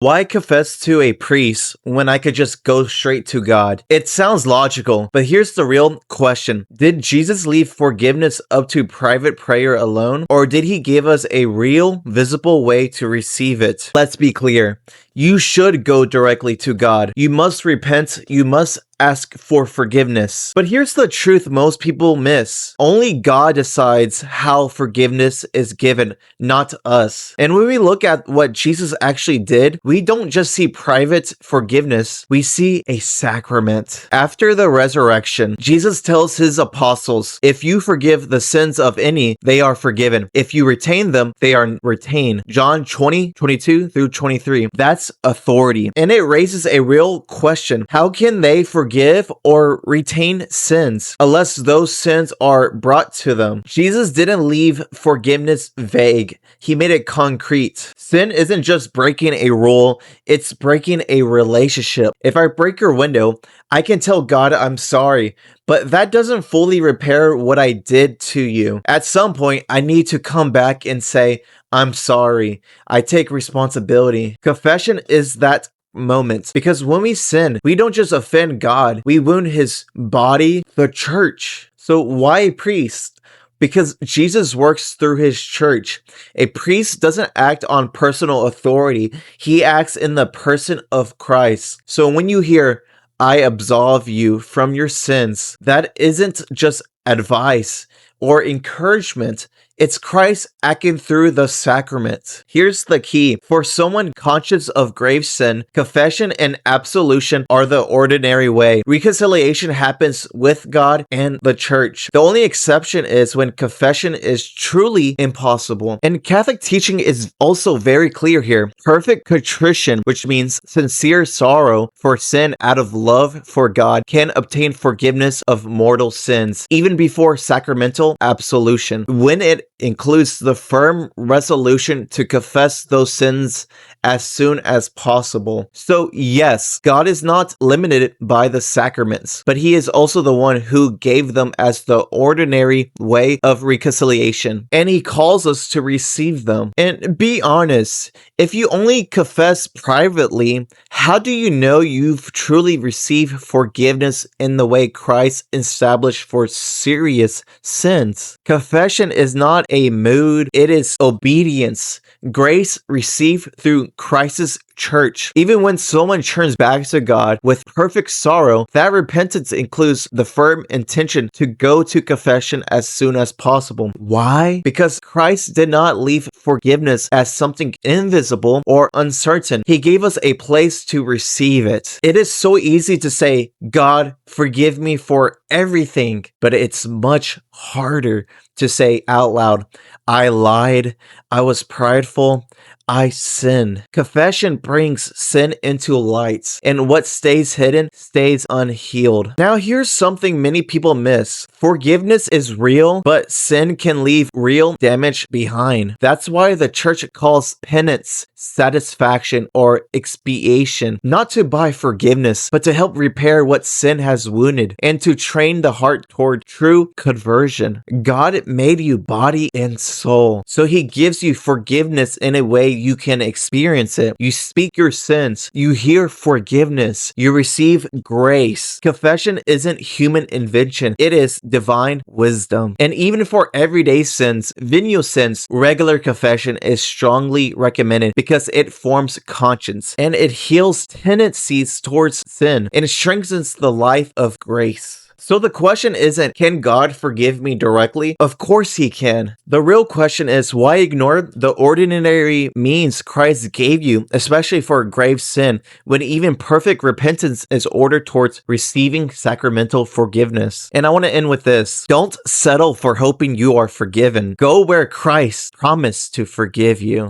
Why confess to a priest when I could just go straight to God? It sounds logical, but here's the real question. Did Jesus leave forgiveness up to private prayer alone, or did he give us a real, visible way to receive it? Let's be clear. You should go directly to God. You must repent. You must ask for forgiveness. But here's the truth most people miss. Only God decides how forgiveness is given, not us. And when we look at what Jesus actually did, we don't just see private forgiveness, we see a sacrament. After the resurrection, Jesus tells his apostles, if you forgive the sins of any, they are forgiven. If you retain them, they are retained. John 20:22 through 23. That's authority. And it raises a real question. How can they forgive or retain sins unless those sins are brought to them? Jesus didn't leave forgiveness vague. He made it concrete. Sin isn't just breaking a rule, it's breaking a relationship. If I break your window, I can tell God I'm sorry, but that doesn't fully repair what I did to you. At some point, I need to come back and say, I'm sorry. I take responsibility. Confession is that moment, because when we sin, we don't just offend God, we wound his body, the church. So why a priest? Because Jesus works through his church. A priest doesn't act on personal authority, he acts in the person of Christ. So when you hear, I absolve you from your sins, that isn't just advice or encouragement. It's Christ acting through the sacrament. Here's the key. For someone conscious of grave sin, confession and absolution are the ordinary way. Reconciliation happens with God and the church. The only exception is when confession is truly impossible. And Catholic teaching is also very clear here. Perfect contrition, which means sincere sorrow for sin out of love for God, can obtain forgiveness of mortal sins, even before sacramental absolution. When it includes the firm resolution to confess those sins as soon as possible. So yes, God is not limited by the sacraments, but he is also the one who gave them as the ordinary way of reconciliation, and he calls us to receive them. And be honest, if you only confess privately, how do you know you've truly received forgiveness in the way Christ established for serious sins? Confession is not a mood, it is obedience. Grace received through Christ's church. Even when someone turns back to God with perfect sorrow, that repentance includes the firm intention to go to confession as soon as possible. Why? Because Christ did not leave forgiveness as something invisible or uncertain. He gave us a place to receive it. It is so easy to say, God, forgive me for everything, but it's much harder to say out loud, I lied, I was prideful, I sinned. Confession brings sin into light, and what stays hidden stays unhealed. Now here's something many people miss. Forgiveness is real, but sin can leave real damage behind. That's why the church calls penance satisfaction or expiation, not to buy forgiveness, but to help repair what sin has wounded and to train the heart toward true conversion. God made you body and soul, so he gives you forgiveness in a way you can experience it. You speak your sins, you hear forgiveness, you receive grace. Confession isn't human invention, it is divine wisdom. And even for everyday sins, venial sins, regular confession is strongly recommended because it forms conscience and it heals tendencies towards sin and it strengthens the life of grace. So the question isn't, can God forgive me directly? Of course he can. The real question is, why ignore the ordinary means Christ gave you, especially for grave sin, when even perfect repentance is ordered towards receiving sacramental forgiveness? And I want to end with this. Don't settle for hoping you are forgiven. Go where Christ promised to forgive you.